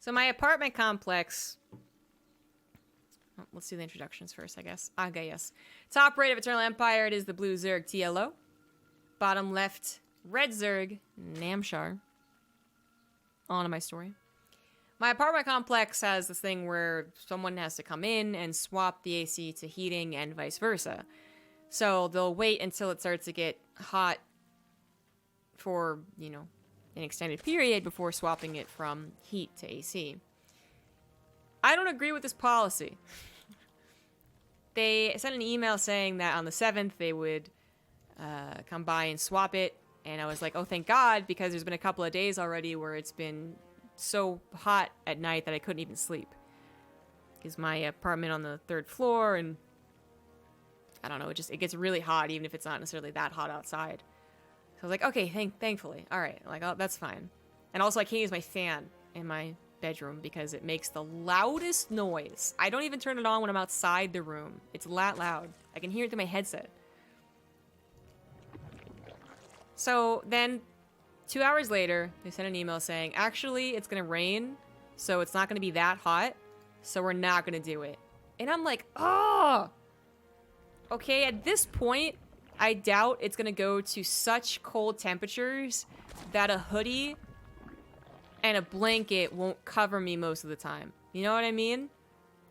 So my apartment complex... Oh, let's do the introductions first, I guess. Okay, yes. Top right of Eternal Empire, it is the blue Zerg TLO. Bottom left, red Zerg, Namshar. On to my story. My apartment complex has this thing where someone has to come in and swap the AC to heating and vice versa. So they'll wait until it starts to get hot for, you know, an extended period before swapping it from heat to AC. I don't agree with this policy. They sent an email saying that on the 7th they would come by and swap it, and I was like, oh, thank God, because there's been a couple of days already where it's been so hot at night that I couldn't even sleep. Because my apartment on the 3rd floor, and I don't know, it gets really hot even if it's not necessarily that hot outside. So I was like, okay, thankfully. All right, like, oh, that's fine. And also, I can't use my fan in my bedroom because it makes the loudest noise. I don't even turn it on when I'm outside the room. It's that loud. I can hear it through my headset. So then, 2 hours later, they sent an email saying, actually, it's going to rain, so it's not going to be that hot, so we're not going to do it. And I'm like, oh! Okay, at this point, I doubt it's going to go to such cold temperatures that a hoodie and a blanket won't cover me most of the time. You know what I mean?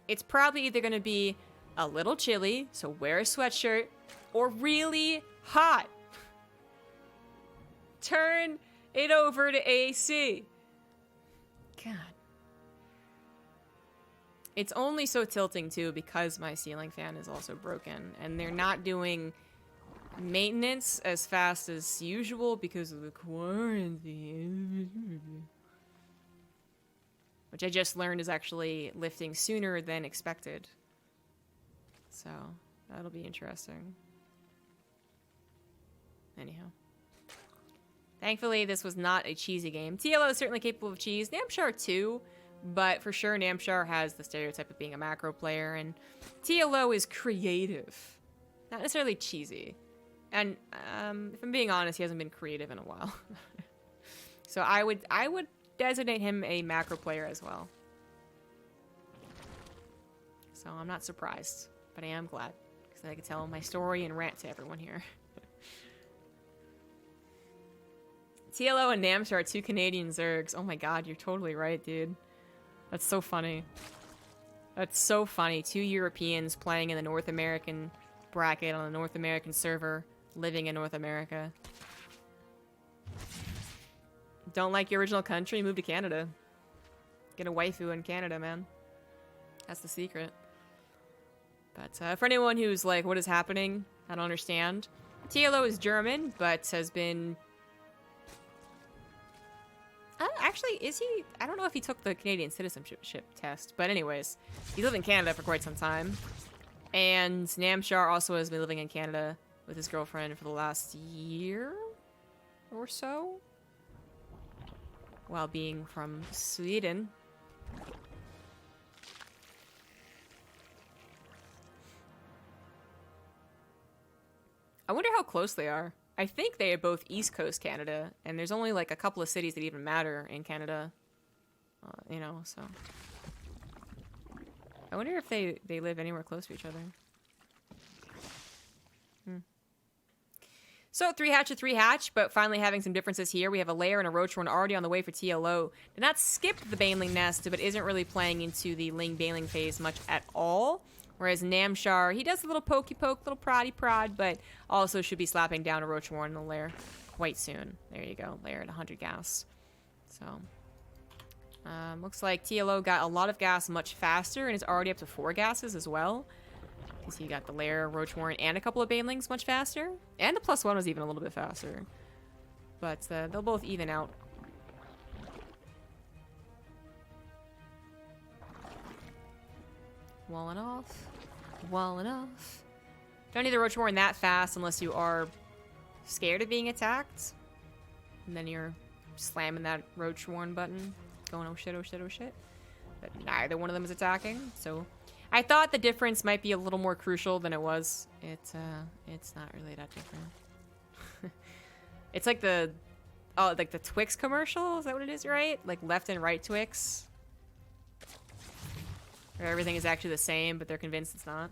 It's probably either going to be a little chilly, so wear a sweatshirt, or really hot. Turn it over to AC. God. It's only so tilting, too, because my ceiling fan is also broken, and they're not doing maintenance as fast as usual because of the quarantine. Which I just learned is actually lifting sooner than expected. So, that'll be interesting. Anyhow. Thankfully, this was not a cheesy game. TLO is certainly capable of cheese. Namshar too, but for sure Namshar has the stereotype of being a macro player, and TLO is creative. Not necessarily cheesy. And if I'm being honest, he hasn't been creative in a while. So I would designate him a macro player as well. So I'm not surprised, but I am glad, because I could tell my story and rant to everyone here. TLO and Namshar are 2 Canadian Zergs. Oh my god, you're totally right, dude. That's so funny. That's so funny. 2 Europeans playing in the North American bracket on a North American server, living in North America. Don't like your original country? Move to Canada. Get a waifu in Canada, man. That's the secret. But for anyone who's like, what is happening? I don't understand. TLO is German, but has been... actually, is he? I don't know if he took the Canadian citizenship test, but anyways, he lived in Canada for quite some time. And Namshar also has been living in Canada with his girlfriend for the last year or so, while being from Sweden. I wonder how close they are. I think they are both East Coast Canada, and there's only like a couple of cities that even matter in Canada. You know, so. I wonder if they live anywhere close to each other. So 3 hatch to 3 hatch, but finally having some differences here. We have a Lair and a Roachhorn already on the way for TLO. Did not skip the Baneling Nest, but isn't really playing into the Ling Baneling phase much at all. Whereas Namshar, he does a little pokey poke, little proddy prod, but also should be slapping down a Roachhorn in the Lair quite soon. There you go, Lair at 100 gas. So, looks like TLO got a lot of gas much faster and is already up to 4 gases as well. Because he got the Lair, Roachhorn, and a couple of Banelings much faster. And the +1 was even a little bit faster. But they'll both even out. Walling off. Walling off. Don't need the Roachhorn that fast unless you are scared of being attacked. And then you're slamming that Roachhorn button. Going, oh shit, oh shit, oh shit. But neither one of them is attacking, so... I thought the difference might be a little more crucial than it was. It's not really that different. It's like the Twix commercial, is that what it is, right? Like left and right Twix. Where everything is actually the same, but they're convinced it's not.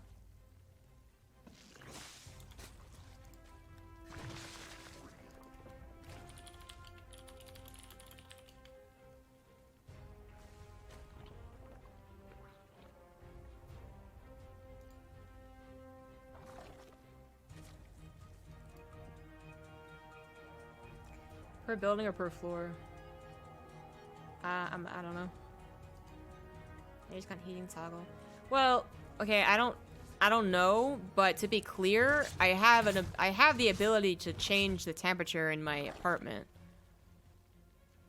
Per building or per floor? I don't know. I just got heating toggle. Well, okay, I don't know, but to be clear, I have the ability to change the temperature in my apartment.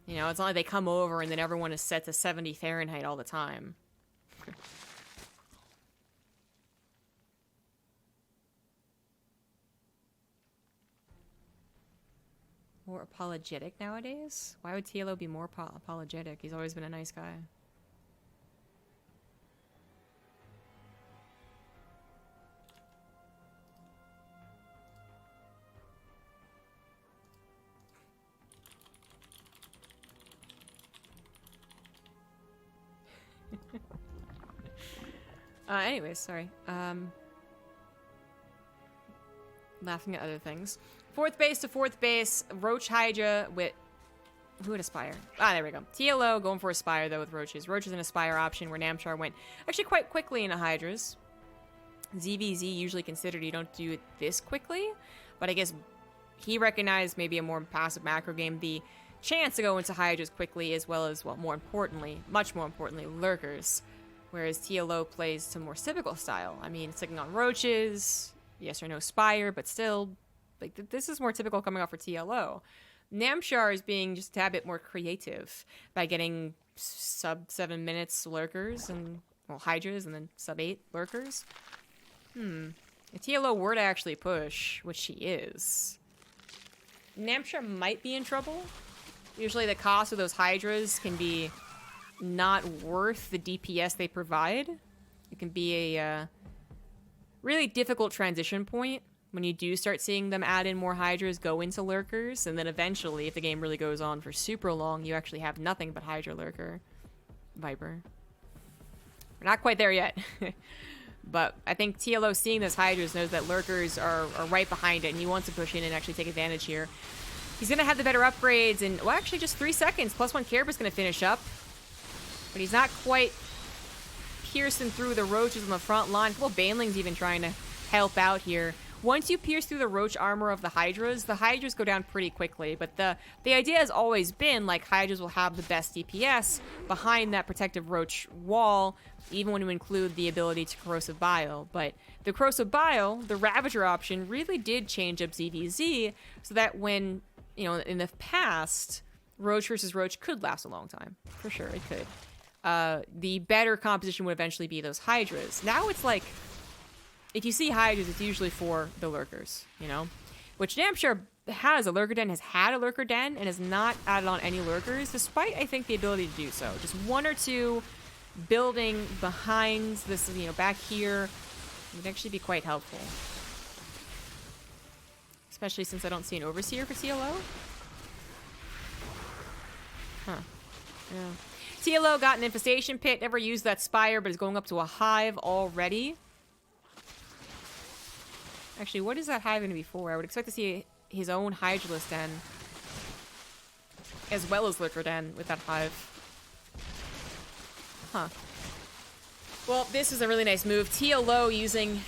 You know, it's not like they come over and then everyone is set to 70 Fahrenheit all the time. More apologetic nowadays? Why would TLO be more apologetic? He's always been a nice guy. Anyways, sorry. Laughing at other things. Fourth base to fourth base, Roach Hydra with... Who would Aspire? Ah, there we go. TLO going for Aspire, though, with Roaches. Roach is an Aspire option, where Namshar went actually quite quickly into Hydras. ZvZ usually considered you don't do it this quickly, but I guess he recognized maybe a more passive macro game, the chance to go into Hydras quickly, as well as, well, more importantly, much more importantly, Lurkers. Whereas TLO plays to more typical style. I mean, sticking on Roaches, yes or no Spire, but still... Like, this is more typical coming off for TLO. Namshar is being just a tad bit more creative by getting sub 7 minutes lurkers and, well, Hydras and then sub 8 lurkers. If TLO were to actually push, which she is, Namshar might be in trouble. Usually the cost of those Hydras can be not worth the DPS they provide. It can be a really difficult transition point. When you do start seeing them add in more Hydras, go into Lurkers, and then eventually, if the game really goes on for super long, you actually have nothing but Hydra Lurker. Viper. We're not quite there yet. But I think TLO seeing those Hydras knows that Lurkers are right behind it, and he wants to push in and actually take advantage here. He's going to have the better upgrades, and, well, actually just 3 seconds. +1 Carapace going to finish up. But he's not quite piercing through the Roaches on the front line. A couple of Banelings even trying to help out here. Once you pierce through the Roach armor of the Hydras go down pretty quickly. But the idea has always been, like, Hydras will have the best DPS behind that protective Roach wall, even when you include the ability to Corrosive Bile. But the Corrosive Bile, the Ravager option, really did change up ZvZ, so that when, you know, in the past, Roach versus Roach could last a long time. For sure, it could. The better composition would eventually be those Hydras. Now it's like... If you see Hydras, it's usually for the Lurkers, you know? Which Namshar has a Lurker Den, has had a Lurker Den, and has not added on any Lurkers, despite, I think, the ability to do so. Just 1 or 2 building behind this, you know, back here would actually be quite helpful. Especially since I don't see an Overseer for TLO. Huh. Yeah. TLO got an Infestation Pit, never used that Spire, but is going up to a Hive already. Actually, what is that Hive going to be for? I would expect to see his own Hydralisk Den, as well as Lurker Den with that Hive. Huh. Well, this is a really nice move. TLO using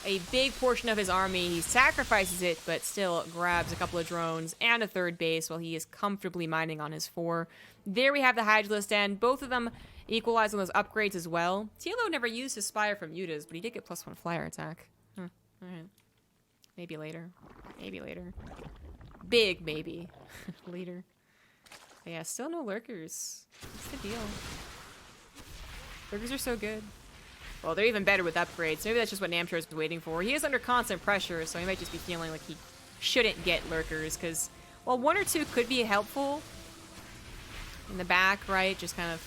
a big portion of his army. He sacrifices it, but still grabs a couple of drones and a third base while he is comfortably mining on his 4. There we have the Hydralisk Den. Both of them equalize on those upgrades as well. TLO never used his Spire from Mutas, but he did get +1 flyer attack. Alright. Maybe later. Maybe later. Big maybe. Later. But yeah, still no Lurkers. What's the deal? Lurkers are so good. Well, they're even better with upgrades. Maybe that's just what Namshar was waiting for. He is under constant pressure, so he might just be feeling like he shouldn't get Lurkers, because, well, 1 or 2 could be helpful. In the back, right? Just kind of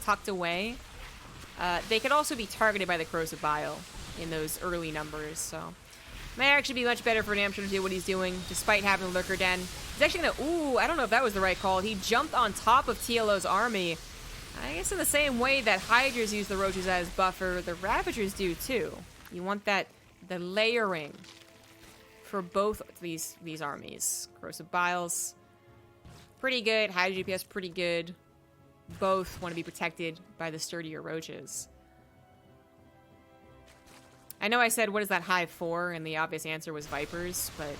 tucked away. They could also be targeted by the Corrosive Bile in those early numbers, so... Might actually be much better for Namshar to do what he's doing, despite having a Lurker Den. He's actually gonna... Ooh, I don't know if that was the right call. He jumped on top of TLO's army. I guess in the same way that Hydras use the Roaches as buffer, the Ravagers do too. You want the layering for both these armies. Corrosive Biles, pretty good. Hydra DPS, pretty good. Both want to be protected by the sturdier Roaches. I know I said, what is that hive for? And the obvious answer was Vipers, but...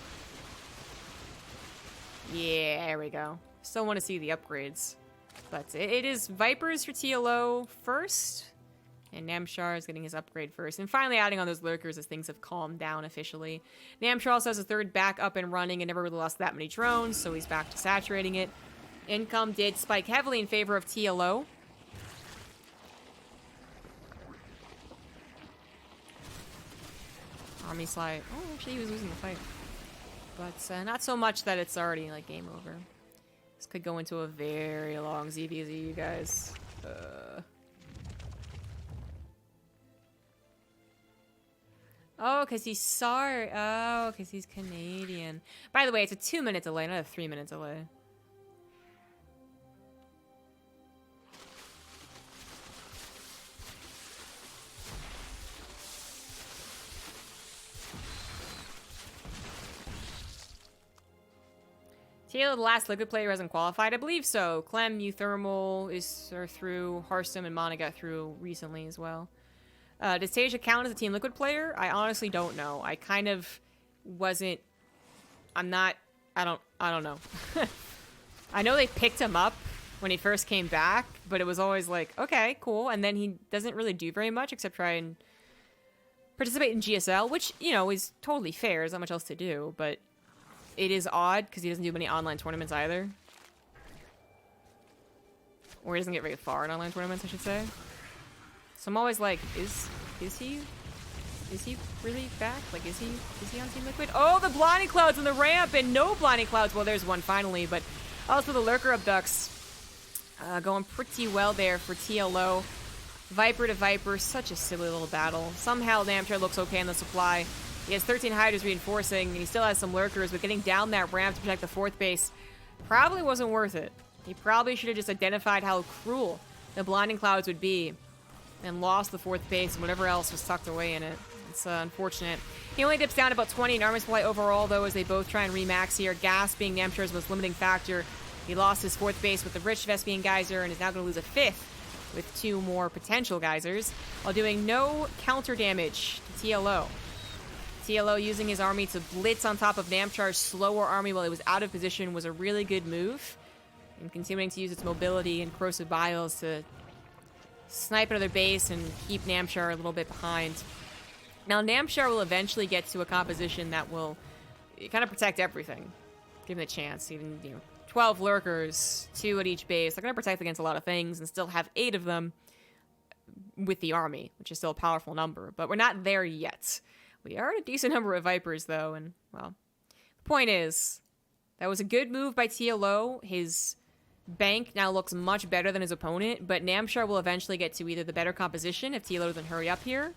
yeah, there we go. Still want to see the upgrades. But it is Vipers for TLO first, and Namshar is getting his upgrade first. And finally adding on those Lurkers as things have calmed down officially. Namshar also has a third back up and running and never really lost that many drones, so he's back to saturating it. Income did spike heavily in favor of TLO. Army slide. Oh, actually he was losing the fight. But not so much that it's already like game over. This could go into a very long ZvZ, you guys. Oh, because he's sorry. Oh, because he's Canadian. By the way, it's a 2-minute delay, not a 3-minute delay. TLO, the last Liquid player, hasn't qualified. I believe so. Clem, Euthermal are through. Hearthstone and Mana got through recently as well. Does Tasia count as a TeamLiquid player? I honestly don't know. I kind of wasn't... I don't know. I know they picked him up when he first came back, but it was always like, okay, cool. And then he doesn't really do very much except try and participate in GSL, which, you know, is totally fair. There's not much else to do, but... it is odd because he doesn't do many online tournaments either. Or he doesn't get very far in online tournaments, I should say. So I'm always like, is he really back? Like, is he on TeamLiquid? Oh, the blinding clouds on the ramp and no blinding clouds. Well, there's one finally, but also the lurker abducts going pretty well there for TLO. Viper to Viper, such a silly little battle. Somehow Namshar looks okay in the supply. He has 13 Hydras reinforcing, and he still has some Lurkers, but getting down that ramp to protect the 4th base probably wasn't worth it. He probably should have just identified how cruel the blinding clouds would be and lost the 4th base and whatever else was tucked away in it. It's unfortunate. He only dips down about 20 in army supply overall, though, as they both try and remax here. Gas being Namshar's most limiting factor. He lost his 4th base with the Rich Vespian Geyser and is now going to lose a 5th with 2 more potential geysers, while doing no counter damage to TLO. TLO using his army to blitz on top of Namshar's slower army while he was out of position was a really good move. And continuing to use its mobility and corrosive biles to snipe another base and keep Namshar a little bit behind. Now, Namshar will eventually get to a composition that will kind of protect everything. Give him a chance. Even, 12 lurkers, 2 at each base. They're going to protect against a lot of things and still have 8 of them with the army, which is still a powerful number. But we're not there yet. We are at a decent number of Vipers, though, and, well, the point is, that was a good move by TLO. His bank now looks much better than his opponent, but Namshar will eventually get to either the better composition if TLO doesn't hurry up here,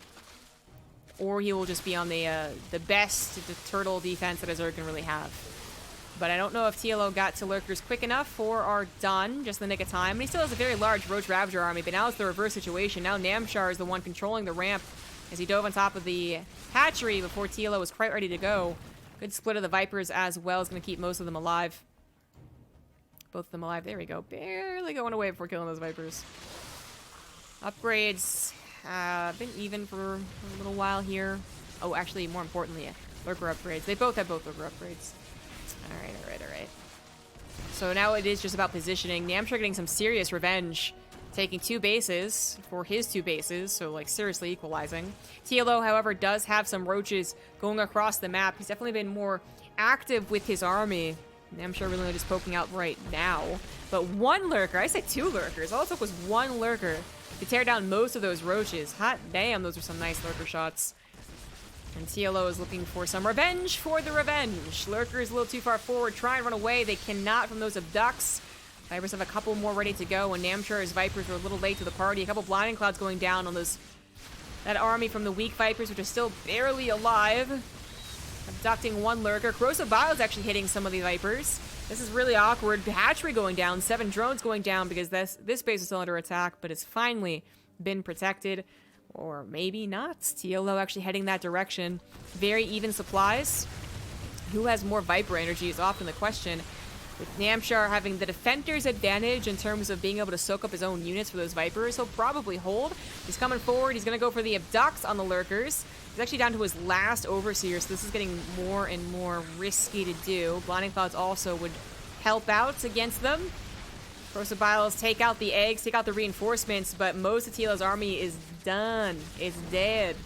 or he will just be on the best turtle defense that Azure can really have. But I don't know if TLO got to Lurkers quick enough or are done just in the nick of time. And he still has a very large Roach Ravager army, but now it's the reverse situation. Now Namshar is the one controlling the ramp as he dove on top of the hatchery before TLO was quite ready to go. Good split of the Vipers as well. Is going to keep most of them alive. Both of them alive. There we go. Barely going away before killing those Vipers. Upgrades. Been even for a little while here. Oh, actually, more importantly, lurker upgrades. They both have both lurker upgrades. Alright. So now it is just about positioning. Namshar getting some serious revenge. Taking 2 bases for his 2 bases, so like seriously equalizing. TLO, however, does have some roaches going across the map. He's definitely been more active with his army. Namshar really just poking out right now. But 1 lurker, I said 2 lurkers. All it took was 1 lurker to tear down most of those roaches. Hot damn, those are some nice lurker shots. And TLO is looking for some revenge for the revenge. Lurker is a little too far forward. Try and run away. They cannot from those abducts. Vipers have a couple more ready to go, and Namshar's Vipers are a little late to the party. A couple blinding clouds going down on that army from the weak Vipers, which are still barely alive. Abducting 1 lurker. Corrosive Bile is actually hitting some of the Vipers. This is really awkward. Hatchery going down, 7 drones going down because this base is still under attack, but it's finally been protected. Or maybe not. TLO actually heading that direction. Very even supplies. Who has more Viper energy is often the question. With Namshar having the defender's advantage in terms of being able to soak up his own units for those Vipers, he'll probably hold. He's coming forward. He's going to go for the abducts on the Lurkers. He's actually down to his last Overseer, so this is getting more and more risky to do. Blinding Clouds also would help out against them. Prosobiles take out the eggs, take out the reinforcements, but most of TLO's army is done. It's dead.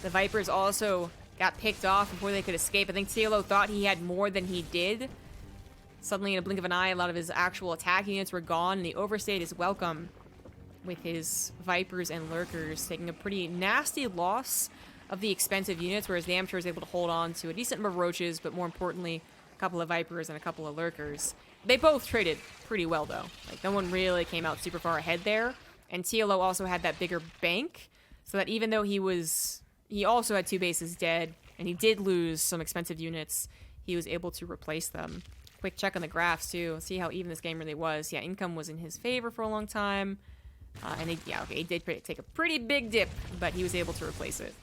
The Vipers also got picked off before they could escape. I think TLO thought he had more than he did. Suddenly, in a blink of an eye, a lot of his actual attack units were gone, and the overstayed is welcome with his Vipers and Lurkers, taking a pretty nasty loss of the expensive units, whereas Namshar is able to hold on to a decent number of Roaches, but more importantly, a couple of Vipers and a couple of Lurkers. They both traded pretty well, though. Like, no one really came out super far ahead there, and TLO also had that bigger bank, so that even though he also had 2 bases dead, and he did lose some expensive units, he was able to replace them. Quick check on the graphs, too. See how even this game really was. Yeah, income was in his favor for a long time. And he did take a pretty big dip, but he was able to replace it.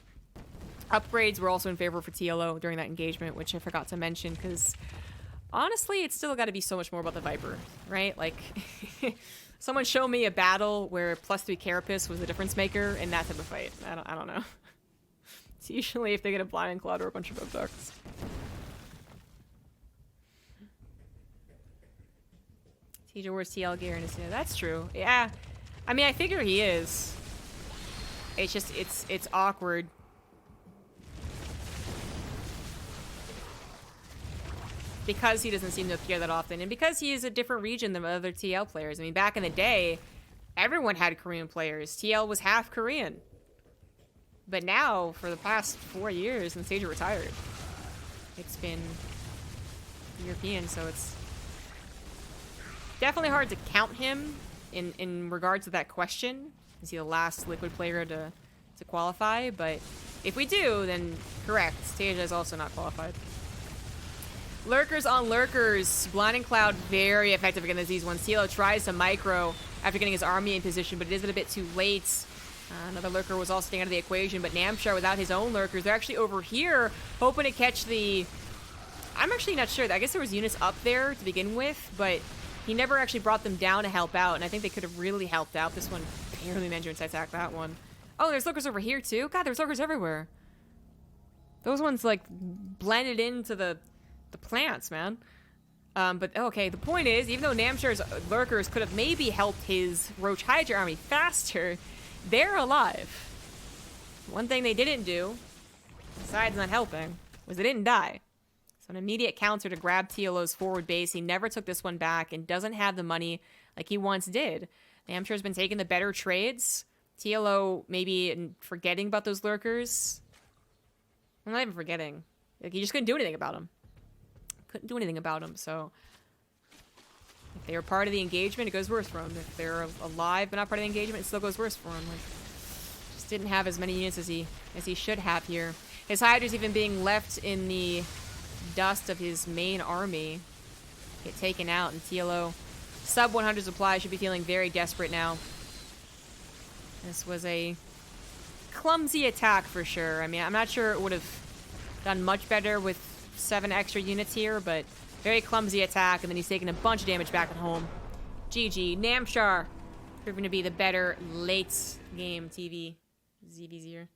Upgrades were also in favor for TLO during that engagement, which I forgot to mention, because honestly, it's still got to be so much more about the Viper, right? Like, someone show me a battle where +3 Carapace was the difference maker in that type of fight. I don't know. It's usually if they get a Blinding Cloud or a bunch of abducts. TJ, where's TL gear in his That's true. Yeah. I mean, I figure he is. It's just, it's awkward. Because he doesn't seem to appear that often, and because he is a different region than other TL players. I mean, back in the day, everyone had Korean players. TL was half Korean. But now, for the past 4 years, since Sage retired, it's been European, so it's definitely hard to count him in regards to that question. Is he the last Liquid player to qualify? But if we do, then correct. Stage is also not qualified. Lurkers on Lurkers. Blinding Cloud, very effective against these ones. TLO tries to micro after getting his army in position, but it is a bit too late. Another Lurker was also staying out of the equation, but Namshar without his own Lurkers, they're actually over here hoping to catch the... I'm actually not sure. I guess there was units up there to begin with, but he never actually brought them down to help out, and I think they could have really helped out. This one barely managed to attack that one. Oh, there's Lurkers over here, too? God, there's Lurkers everywhere. Those ones, like, blended into the plants, man. But, okay, the point is, even though Namshar's Lurkers could have maybe helped his Roach Hydra army faster, they're alive. One thing they didn't do, besides not helping, was they didn't die. So an immediate counter to grab TLO's forward base. He never took this one back and doesn't have the money like he once did. Namshar's been taking the better trades. TLO maybe forgetting about those Lurkers. I'm not even forgetting. Like, he just couldn't do anything about them. Couldn't do anything about them, so if they were part of the engagement, it goes worse for them. If they're alive but not part of the engagement, it still goes worse for them. Like, just didn't have as many units as he should have here. His Hydra's even being left in the dust of his main army, get taken out, and TLO sub 100 supply should be feeling very desperate now. This was a clumsy attack for sure. I mean, I'm not sure it would have done much better with 7 extra units here, but very clumsy attack, and then he's taking a bunch of damage back at home. GG. Namshar proving to be the better late game TV ZvZ.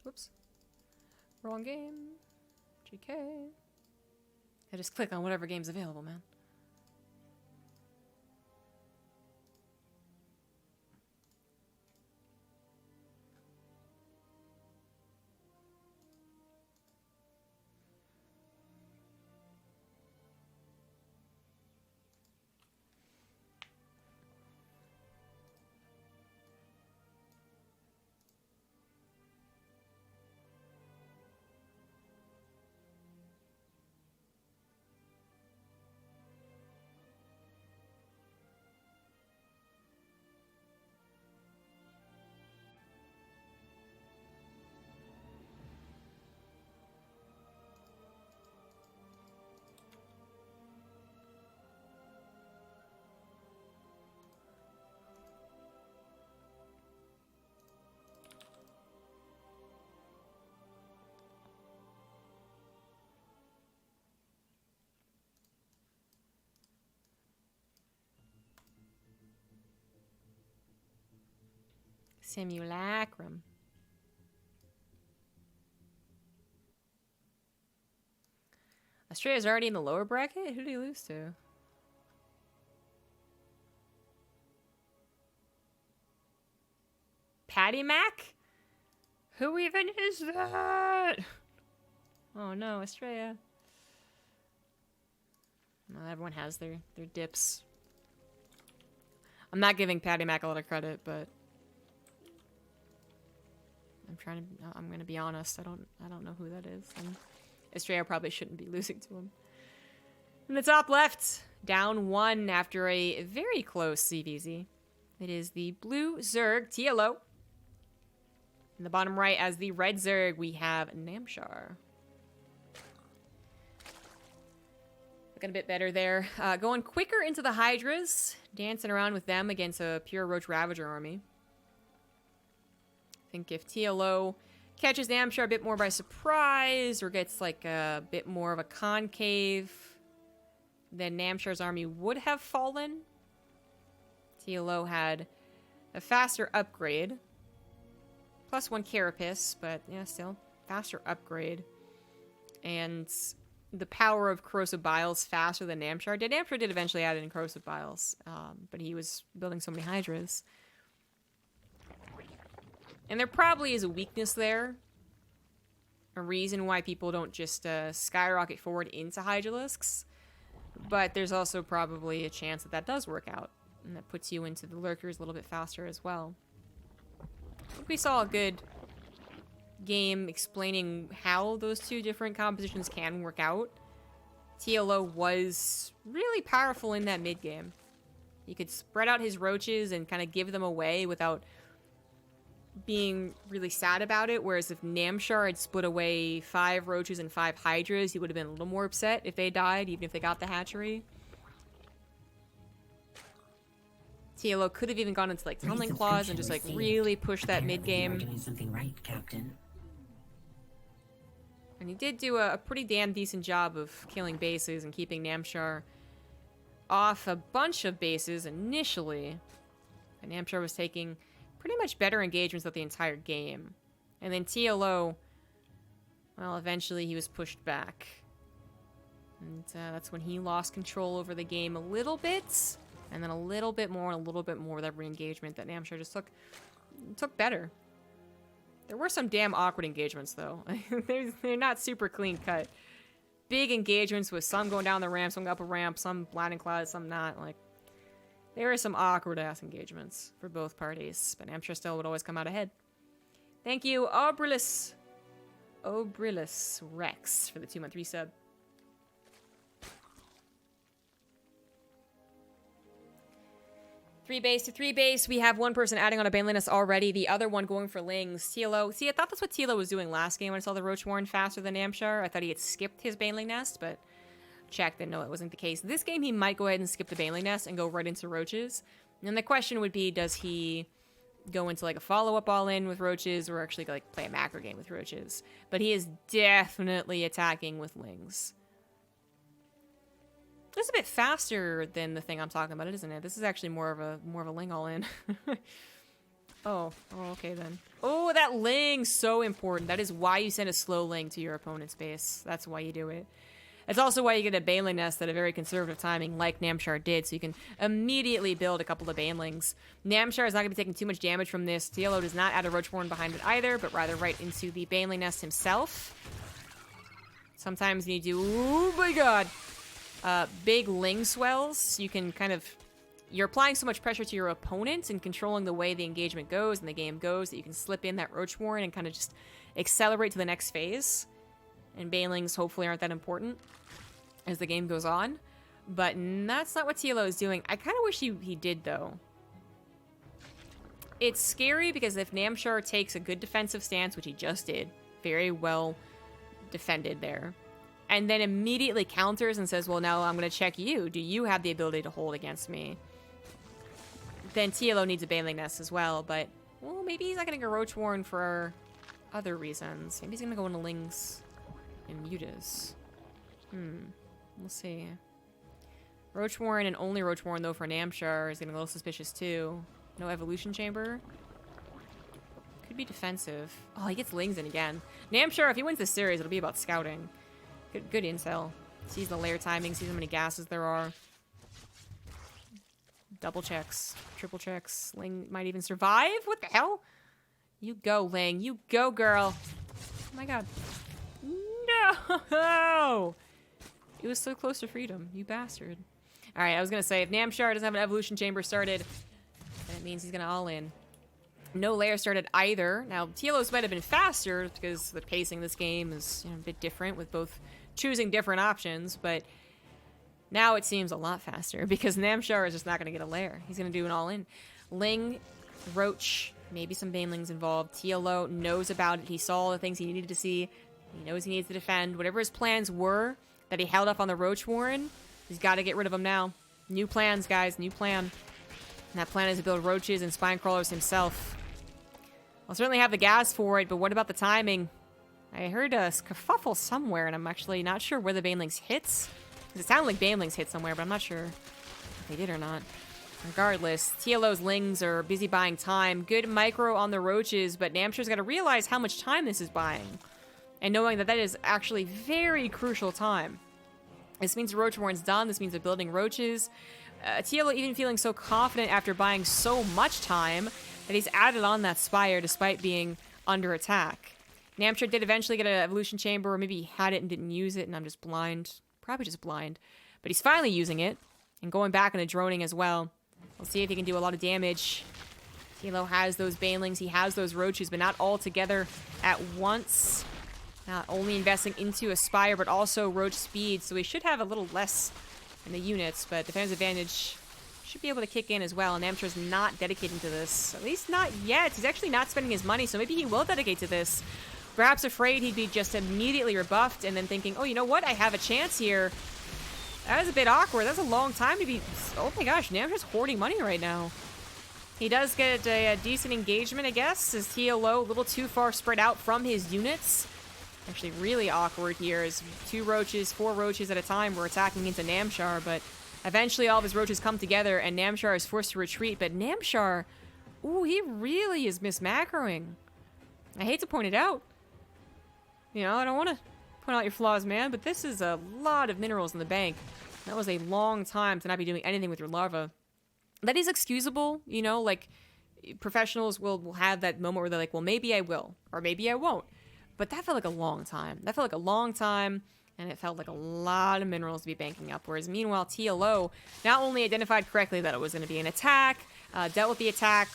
Whoops. Wrong game. GK. I just click on whatever game's available, man. Simulacrum. Australia's already in the lower bracket? Who did he lose to? Patty Mac? Who even is that? Oh no, Australia. Well, everyone has their dips. I'm not giving Patty Mac a lot of credit, but I'm gonna be honest. I don't know who that is. And Australia probably shouldn't be losing to him. In the top left, down 1 after a very close ZvZ. It is the blue Zerg TLO. In the bottom right, as the red Zerg, we have Namshar. Looking a bit better there. Going quicker into the Hydras, dancing around with them against a pure Roach Ravager army. I think if TLO catches Namshar a bit more by surprise, or gets like a bit more of a concave, then Namshar's army would have fallen. TLO had a faster upgrade. +1 Carapace, but yeah, still faster upgrade. And the power of Corrosive Biles faster than Namshar did. Namshar did eventually add in Corrosive Biles, but he was building so many Hydras. And there probably is a weakness there. A reason why people don't just skyrocket forward into Hydralisks. But there's also probably a chance that that does work out. And that puts you into the Lurkers a little bit faster as well. I think we saw a good game explaining how those two different compositions can work out. TLO was really powerful in that mid game. He could spread out his roaches and kind of give them away without being really sad about it, whereas if Namshar had split away 5 roaches and 5 hydras, he would have been a little more upset if they died, even if they got the hatchery. TLO could have even gone into like tunnelling claws and just like really push that mid game. Doing something right, Captain. And he did do a pretty damn decent job of killing bases and keeping Namshar off a bunch of bases initially. And Namshar was taking pretty much better engagements of the entire game. And then TLO, well, eventually he was pushed back. And that's when he lost control over the game a little bit. And then a little bit more and a little bit more of that re-engagement that Namshar just took better. There were some damn awkward engagements, though. They're not super clean cut. Big engagements with some going down the ramp, some up a ramp, some blinding clouds, some not. Like, there were some awkward-ass engagements for both parties, but Namshar still would always come out ahead. Thank you, Obrilus Rex, for the 2-month resub. Three base to 3 base. We have one person adding on a Banelin nest already. The other one going for Lings. TLO. See, I thought that's what TLO was doing last game when I saw the Roach Warren faster than Namshar. I thought he had skipped his Banelin nest, but checked and no, it wasn't the case. This game, he might go ahead and skip the Banelin nest and go right into Roaches. And the question would be, does he go into like a follow-up all-in with Roaches or actually like play a macro game with Roaches? But he is definitely attacking with Lings. It's a bit faster than the thing I'm talking about, isn't it? This is actually more of a Ling all-in. Oh, okay then. Oh, that Ling's so important. That is why you send a slow Ling to your opponent's base. That's why you do it. It's also why you get a Baneling nest at a very conservative timing, like Namshar did, so you can immediately build a couple of Banelings. Namshar is not going to be taking too much damage from this. TLO does not add a Roachborn behind it either, but rather right into the Baneling nest himself. Sometimes you do, oh my god, big Ling swells. You can kind of, you're applying so much pressure to your opponent and controlling the way the engagement goes and the game goes that you can slip in that Roach Warren and kind of just accelerate to the next phase. And Banelings hopefully aren't that important as the game goes on. But that's not what TLO is doing. I kind of wish he did, though. It's scary because if Namshar takes a good defensive stance, which he just did, very well defended there, and then immediately counters and says, well, now I'm going to check you. Do you have the ability to hold against me? Then TLO needs a Baneling nest as well, but, well, maybe he's not going to go Roach Warren for other reasons. Maybe he's going to go into Lings and Mutas. We'll see. Roach Warren and only Roach Warren, though, for Namshar is getting a little suspicious, too. No Evolution Chamber. Should be defensive. Oh, he gets Lings in again. Namshar, if he wins this series, it'll be about scouting. Good intel. Sees the lair timing, sees how many gases there are. Double checks, triple checks. Ling might even survive? What the hell? You go, Ling. You go, girl. Oh my god. No! It was so close to freedom, you bastard. Alright, I was gonna say, if Namshar doesn't have an evolution chamber started, then it means he's gonna all in. No layer started either. Now, TLOs might have been faster because the pacing of this game is, you know, a bit different with both choosing different options, but now it seems a lot faster because Namshar is just not going to get a lair. He's going to do an all-in. Ling, Roach, maybe some Banelings involved. TLO knows about it. He saw all the things he needed to see. He knows he needs to defend. Whatever his plans were that he held up on the Roach Warren, he's got to get rid of them now. New plans, guys. New plan. And that plan is to build Roaches and Spine Crawlers himself. I'll certainly have the gas for it, but what about the timing? I heard a kerfuffle somewhere, and I'm actually not sure where the Banelings hits. It sounded like Banelings hit somewhere, but I'm not sure if they did or not. Regardless, TLO's Lings are busy buying time. Good micro on the Roaches, but Namshar's got to realize how much time this is buying. And knowing that that is actually very crucial time. This means the Roach Warren's done. This means they're building Roaches. TLO even feeling so confident after buying so much time that he's added on that Spire despite being under attack. Namshar did eventually get an evolution chamber, or maybe he had it and didn't use it, and I'm just blind. Probably just blind. But he's finally using it, and going back into droning as well. We'll see if he can do a lot of damage. TLO has those Banelings, he has those Roaches, but not all together at once. Not only investing into a Spire, but also Roach speed, so he should have a little less in the units, but defense advantage should be able to kick in as well, and Namshar's not dedicating to this. At least not yet. He's actually not spending his money, so maybe he will dedicate to this. Perhaps afraid he'd be just immediately rebuffed, and then thinking, oh, you know what? I have a chance here. That was a bit awkward. That's a long time to be... Oh my gosh, Namshar's hoarding money right now. He does get a decent engagement, I guess, as TLO a little too far spread out from his units. Actually really awkward here as 4 Roaches at a time were attacking into Namshar, but eventually all of his Roaches come together and Namshar is forced to retreat, but Namshar, ooh, he really is mismacroing. I hate to point it out. You know, I don't want to point out your flaws, man, but this is a lot of minerals in the bank. That was a long time to not be doing anything with your larva. That is excusable, you know, like, professionals will have that moment where they're like, well, maybe I will, or maybe I won't. But that felt like a long time. That felt like a long time, and it felt like a lot of minerals to be banking up. Whereas, meanwhile, TLO not only identified correctly that it was going to be an attack, dealt with the attack,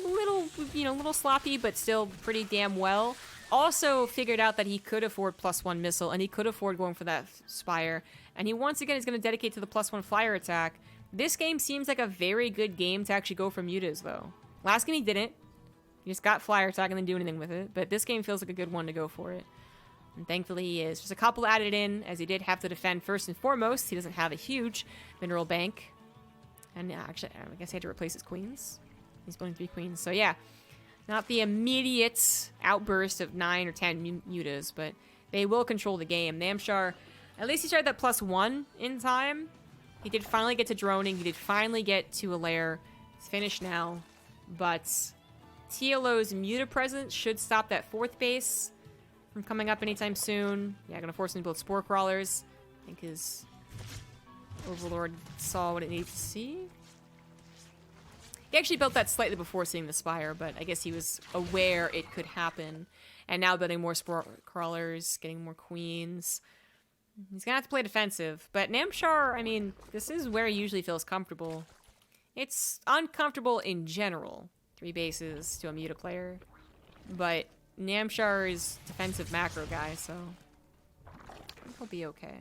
little sloppy, but still pretty damn well. Also figured out that he could afford +1 missile, and he could afford going for that Spire. And he once again is going to dedicate to the +1 flyer attack. This game seems like a very good game to actually go for mutas, though. Last game he didn't. He just got flyer attack and didn't do anything with it. But this game feels like a good one to go for it. And thankfully he is. Just a couple added in, as he did have to defend first and foremost. He doesn't have a huge mineral bank. And actually, I guess he had to replace his queens. He's building 3 queens. So yeah, not the immediate outburst of 9 or 10 mutas, but they will control the game. Namshar, at least he started that +1 in time. He did finally get to droning. He did finally get to a lair. It's finished now. But TLO's muta presence should stop that 4th base from coming up anytime soon. Yeah, gonna force him to build spore crawlers. I think his Overlord saw what it needed to see. He actually built that slightly before seeing the Spire, but I guess he was aware it could happen. And now building more spore crawlers, getting more queens. He's gonna have to play defensive. But Namshar, I mean, this is where he usually feels comfortable. It's uncomfortable in general. 3 bases to a muta player. But Namshar is defensive macro guy, so I think he'll be okay.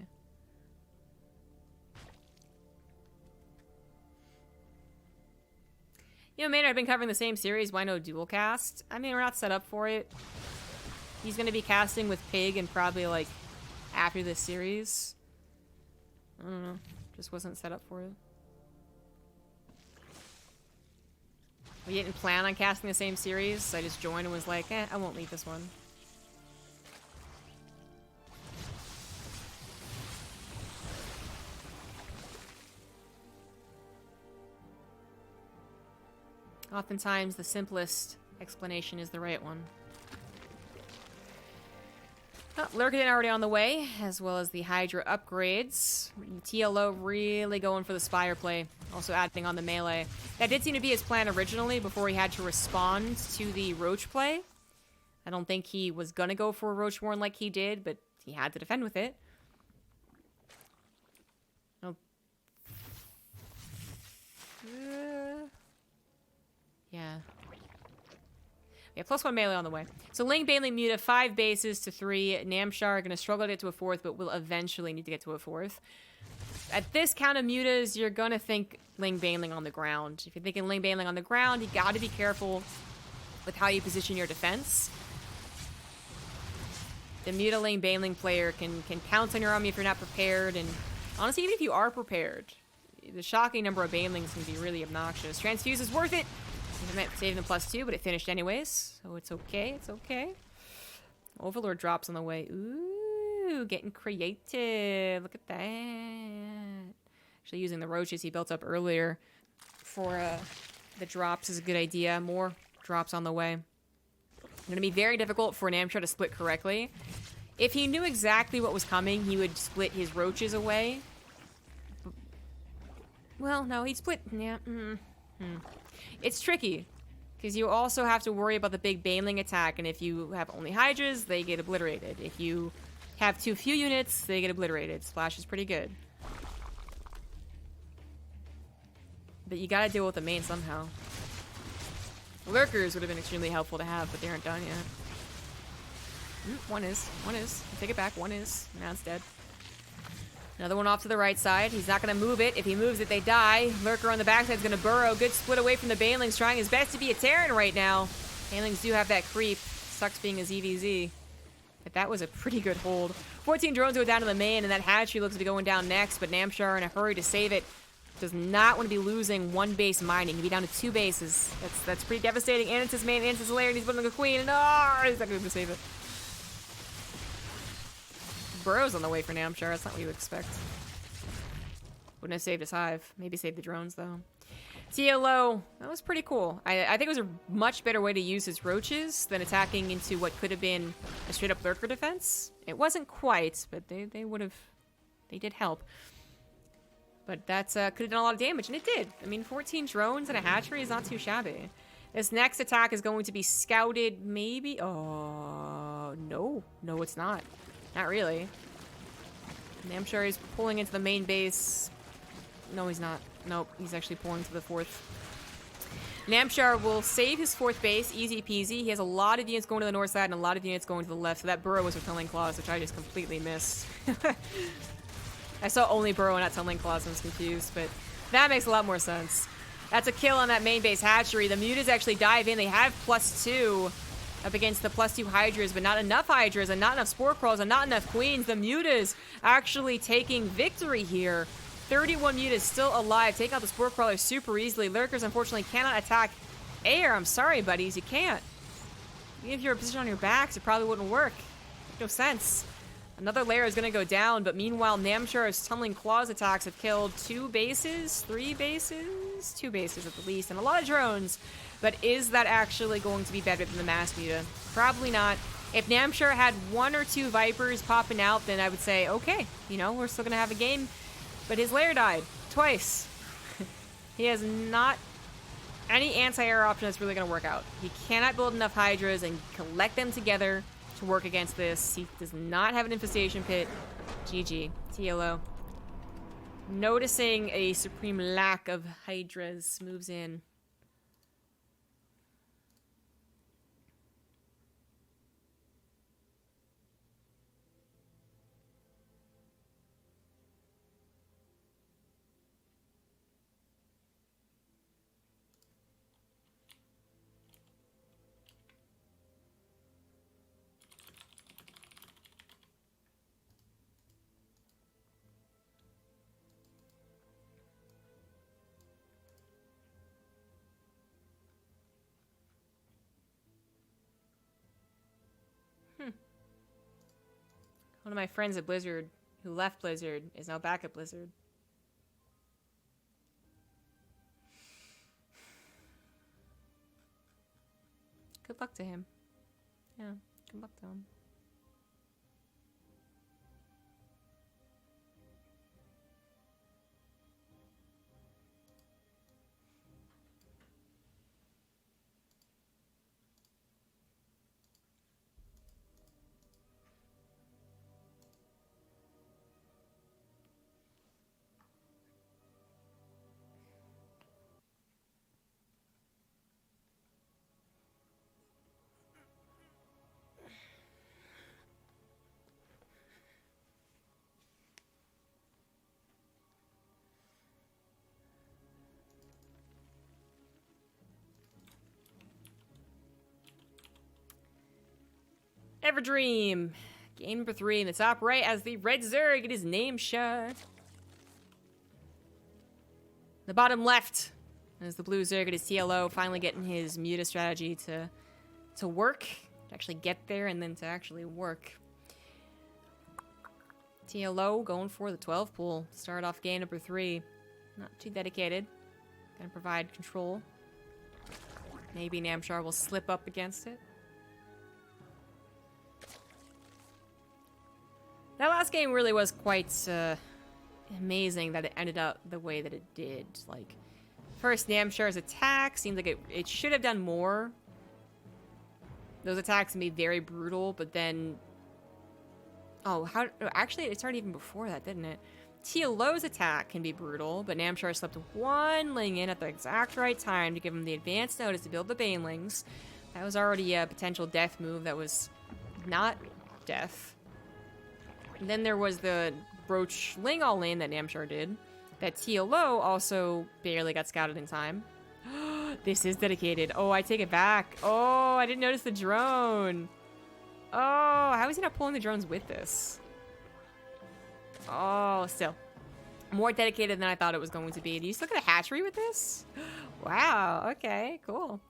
You know, Maynard, I've been covering the same series. Why no dual cast? I mean, we're not set up for it. He's going to be casting with Pig and probably, like, after this series. I don't know. Just wasn't set up for it. We didn't plan on casting the same series, so I just joined and was like, I won't leave this one. Oftentimes, the simplest explanation is the right one. Oh, Lurkadin already on the way, as well as the Hydra upgrades. TLO really going for the Spire play, also adding on the melee. That did seem to be his plan originally before he had to respond to the Roach play. I don't think he was gonna go for a Roachborn like he did, but he had to defend with it. Oh. Yeah. Yeah, +1 melee on the way. So Ling, Baneling, Muta, 5 bases to 3. Namshar are going to struggle to get to a 4th, but will eventually need to get to a 4th. At this count of Mutas, you're going to think Ling, Baneling on the ground. If you're thinking Ling, Baneling on the ground, you got to be careful with how you position your defense. The Muta, Ling, Baneling player can pounce on your army if you're not prepared, and honestly, even if you are prepared, the shocking number of Banelings can be really obnoxious. Transfuse is worth it. I meant saving the +2, but it finished anyways, so it's okay, it's okay. Overlord drops on the way. Ooh, getting creative. Look at that. Actually using the roaches he built up earlier for the drops is a good idea. More drops on the way. Going to be very difficult for Namshar to split correctly. If he knew exactly what was coming, he would split his roaches away. Well, no, he'd split... Yeah, It's tricky, because you also have to worry about the big Baneling attack, and if you have only Hydras, they get obliterated. If you have too few units, they get obliterated. Splash is pretty good. But you gotta deal with the main somehow. Lurkers would have been extremely helpful to have, but they aren't done yet. One is. Take it back, one is. Now it's dead. Another one off to the right side. He's not going to move it. If he moves it, they die. Lurker on the backside is going to burrow. Good split away from the Banelings, trying his best to be a Terran right now. Banelings do have that creep. Sucks being a ZvZ. But that was a pretty good hold. 14 drones go down to the main, and that hatchery looks to be going down next, but Namshar in a hurry to save it. Does not want to be losing 1 base mining. He'd be down to 2 bases. That's pretty devastating. And it's his main, and it's his lair, and he's building a queen, and he's not going to save it. Burrow's on the way for Namshar. That's not what you would expect. Wouldn't have saved his hive. Maybe saved the drones, though. TLO, that was pretty cool. I think it was a much better way to use his roaches than attacking into what could have been a straight-up lurker defense. It wasn't quite, but they would have... They did help. But that could have done a lot of damage, and it did. I mean, 14 drones and a hatchery is not too shabby. This next attack is going to be scouted, maybe? Oh, no. No, it's not. Not really. Namshar is pulling into the main base. No, he's not. Nope, he's actually pulling to the 4th. Namshar will save his 4th base, easy peasy. He has a lot of units going to the north side and a lot of units going to the left, so that burrow was with Tunneling Claws, which I just completely missed. I saw only burrow and not Tunneling Claws and was confused, but that makes a lot more sense. That's a kill on that main base hatchery. The Mutas actually dive in. They have +2. Up against the +2 Hydras, but not enough Hydras and not enough Spore Crawls and not enough Queens. The Mutas actually taking victory here. 31 Mutas still alive. Take out the Spore Crawlers super easily. Lurkers, unfortunately, cannot attack air. I'm sorry, buddies. You can't. Even if you're positioned on your backs, it probably wouldn't work. No sense. Another layer is going to go down, but meanwhile, Namshar's Tunneling Claws attacks have killed 2 bases, 3 bases, 2 bases at the least, and a lot of drones. But is that actually going to be better than the Mass Muta? Probably not. If Namshar had 1 or 2 Vipers popping out, then I would say, okay, you know, we're still going to have a game. But his lair died twice. He has not any anti-air option that's really going to work out. He cannot build enough Hydras and collect them together to work against this. He does not have an infestation pit. GG. TLO. Noticing a supreme lack of Hydras, moves in. One of my friends at Blizzard, who left Blizzard, is now back at Blizzard. Good luck to him. Yeah, good luck to him. Everdream. Game number 3 in the top right as the red Zerg. It is Namshar. The bottom left as the blue Zerg. It is TLO finally getting his Muta strategy to work. To actually get there and then to actually work. TLO going for the 12 pool. Start off game number 3. Not too dedicated. Gonna provide control. Maybe Namshar will slip up against it. That last game really was quite amazing that it ended up the way that it did. Like, first Namshar's attack seemed like it should have done more. Those attacks can be very brutal, but then... Oh, actually, it started even before that, didn't it? TLO's attack can be brutal, but Namshar slipped one Ling in at the exact right time to give him the advance notice to build the Banelings. That was already a potential death move that was not death. And then there was the Roach Ling all in that Namshar did. That TLO also barely got scouted in time. This is dedicated. Oh, I take it back. Oh, I didn't notice the drone. Oh, how is he not pulling the drones with this? Oh, still. More dedicated than I thought it was going to be. Do you still get a hatchery with this? Wow, okay, cool.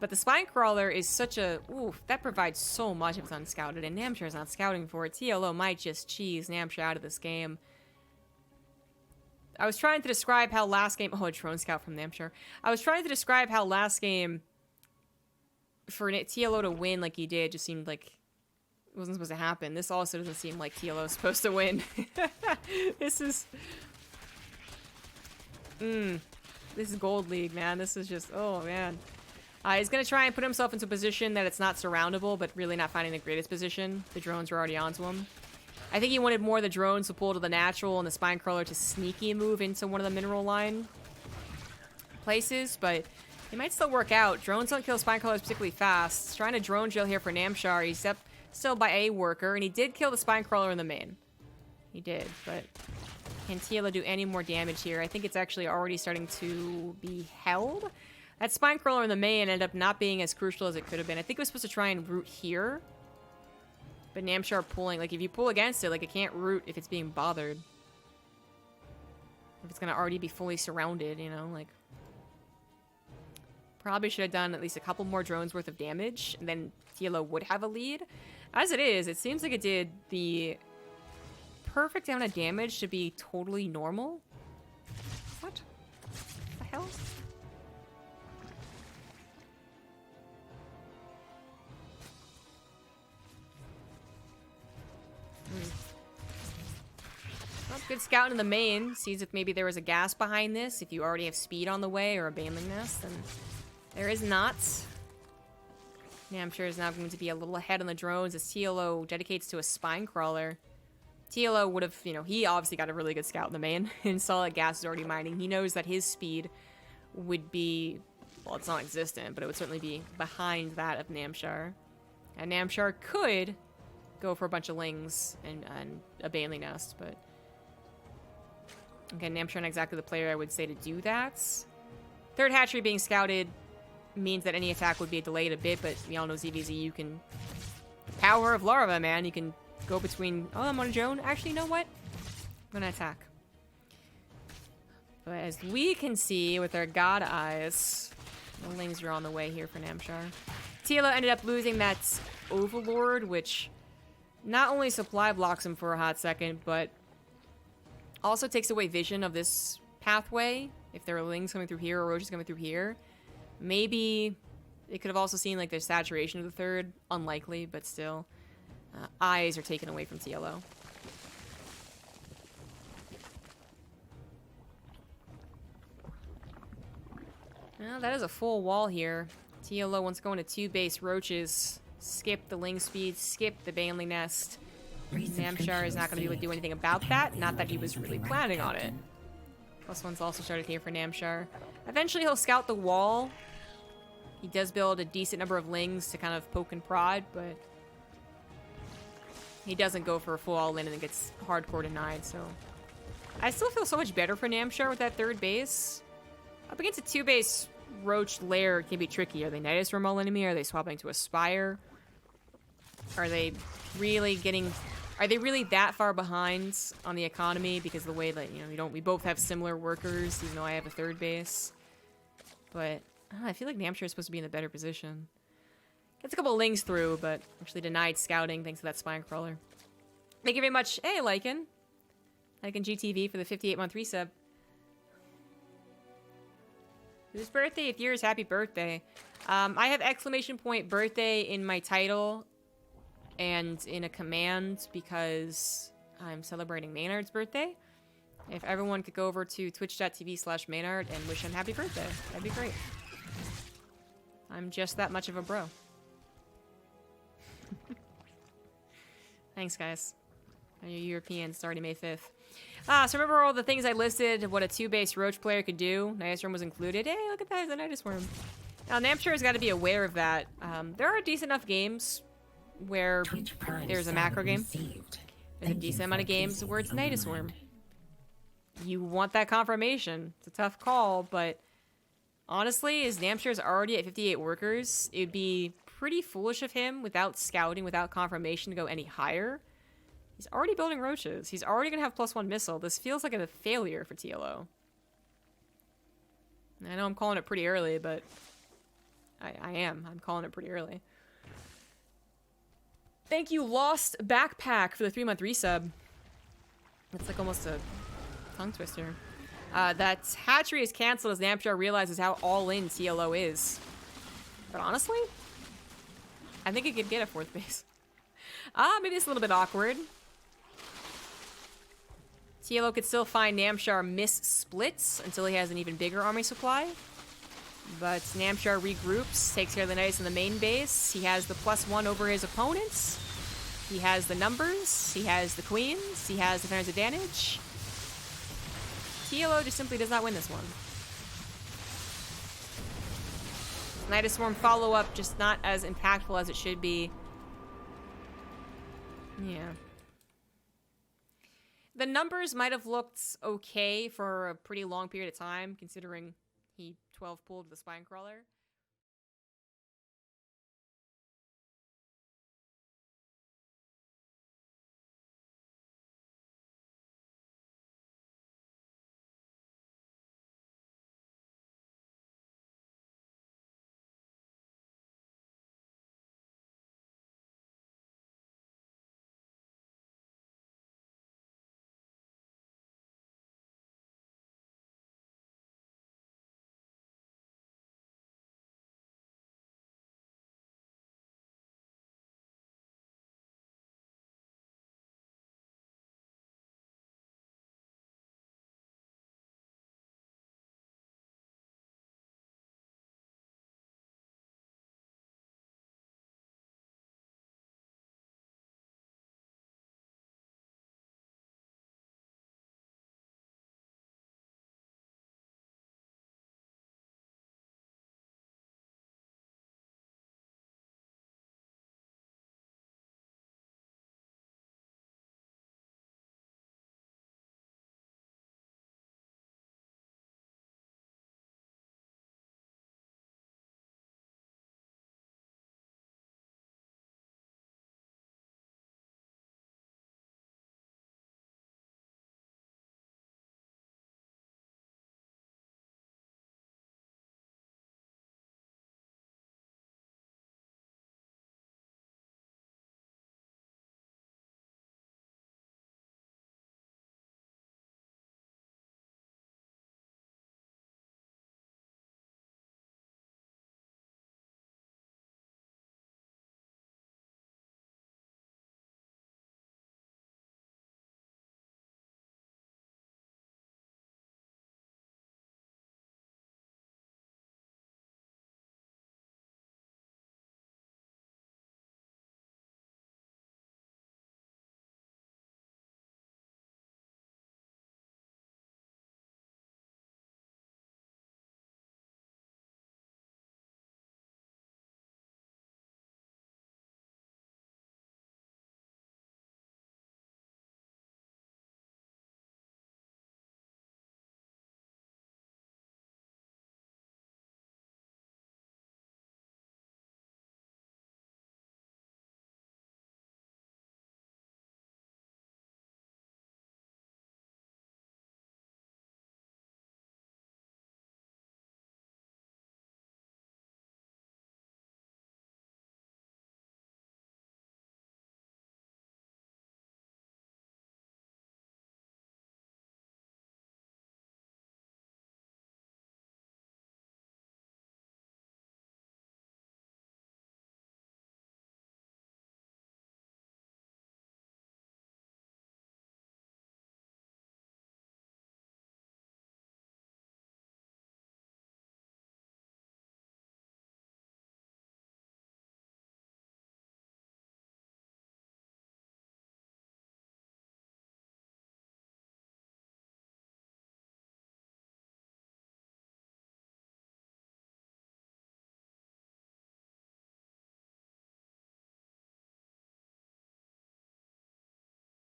But the Spine Crawler is such a... Oof, that provides so much if it's unscouted, and Namshar's not scouting for it. TLO might just cheese Namshar out of this game. I was trying to describe how last game... Oh, a drone scout from Namshar. I was trying to describe how last game, for TLO to win like he did, just seemed like it wasn't supposed to happen. This also doesn't seem like TLO is supposed to win. This is... This is Gold League, man. This is just... Oh, man. He's going to try and put himself into a position that it's not surroundable, but really not finding the greatest position. The drones were already onto him. I think he wanted more of the drones to pull to the natural and the Spine Crawler to sneaky move into one of the mineral line places, but it might still work out. Drones don't kill Spine Crawlers particularly fast. He's trying to drone drill here for Namshar. He's up still by a worker, and he did kill the Spine Crawler in the main. He did, but can TLO do any more damage here? I think it's actually already starting to be held. That Spine Crawler in the main ended up not being as crucial as it could have been. I think it was supposed to try and root here. But Namshar pulling, like, if you pull against it, like, it can't root if it's being bothered. If it's gonna already be fully surrounded, you know, like... Probably should have done at least a couple more drones worth of damage, and then TLO would have a lead. As it is, it seems like it did the perfect amount of damage to be totally normal. What the hell? Well, good scout in the main. Sees if maybe there was a gas behind this. If you already have speed on the way or a Baneling Nest, then there is not. Namshar is now going to be a little ahead on the drones as TLO dedicates to a Spine Crawler. TLO would have, you know, he obviously got a really good scout in the main and saw that gas is already mining. He knows that his speed would be, well, it's non-existent, but it would certainly be behind that of Namshar. And Namshar could go for a bunch of Lings and a Baneling Nest, but again, Namshar not exactly the player I would say to do that. Third hatchery being scouted means that any attack would be delayed a bit, but we all know ZvZ, you can... Power of Larva, man. You can go between... Oh, I'm on a drone. Actually, you know what? I'm gonna attack. But as we can see with our god eyes, the Lings are on the way here for Namshar. TLO ended up losing that Overlord, which not only supply blocks him for a hot second, but also takes away vision of this pathway. If there are Lings coming through here or Roaches coming through here, maybe It could have also seen like their saturation of the third. Unlikely, but still. Eyes are taken away from TLO. Well, that is a full wall here. TLO wants to go into 2 base roaches. Skip the ling speed, skip the Baneley nest. Namshar is not going to be able to do anything about that. Not that he was really planning on it. +1's also started here for Namshar. Eventually he'll scout the wall. He does build a decent number of lings to kind of poke and prod, but he doesn't go for a full all-in and then gets hardcore denied, so... I still feel so much better for Namshar with that 3rd base. Up against a 2-base Roach lair, it can be tricky. Are they Nidus Worm all enemy? Are they swapping to Aspire? Are they really getting... Are they really that far behind on the economy because of the way that, you know, we both have similar workers, even though I have a 3rd base? But I feel like Namshar is supposed to be in a better position. Gets a couple lings through, but actually denied scouting thanks to that spine crawler. Thank you very much. Hey, Lycan. Lycan GTV for the 58-month resub. Whose birthday? If yours, happy birthday. I have exclamation point birthday in my title and in a command because I'm celebrating Maynard's birthday. If everyone could go over to twitch.tv/Maynard and wish him happy birthday, that'd be great. I'm just that much of a bro. Thanks, guys. You're European, starting May 5th. So remember all the things I listed, what a 2-base Roach player could do? Nidus Worm was included. Hey, look at that, it's a Nidus Worm. Now, Namshar has got to be aware of that. There are decent enough games where there's a macro game. There's a decent amount of games where it's Nidus Worm. You want that confirmation. It's a tough call, but honestly, as Namshar's already at 58 workers, it would be pretty foolish of him, without scouting, without confirmation, to go any higher. He's already building roaches. He's already going to have +1 missile. This feels like a failure for TLO. I know I'm calling it pretty early, but I am. I'm calling it pretty early. Thank you, Lost Backpack, for the 3-month resub. It's like almost a tongue twister. That hatchery is canceled as Namshar realizes how all-in TLO is. But honestly, I think it could get a 4th base. Maybe it's a little bit awkward. TLO could still find Namshar miss splits until he has an even bigger army supply. But Namshar regroups, takes care of the Nidus in the main base. He has the +1 over his opponents. He has the numbers. He has the queens. He has defender's advantage. TLO just simply does not win this one. Nidus Swarm follow-up just not as impactful as it should be. Yeah. The numbers might have looked okay for a pretty long period of time, considering he 12 pulled the spine crawler.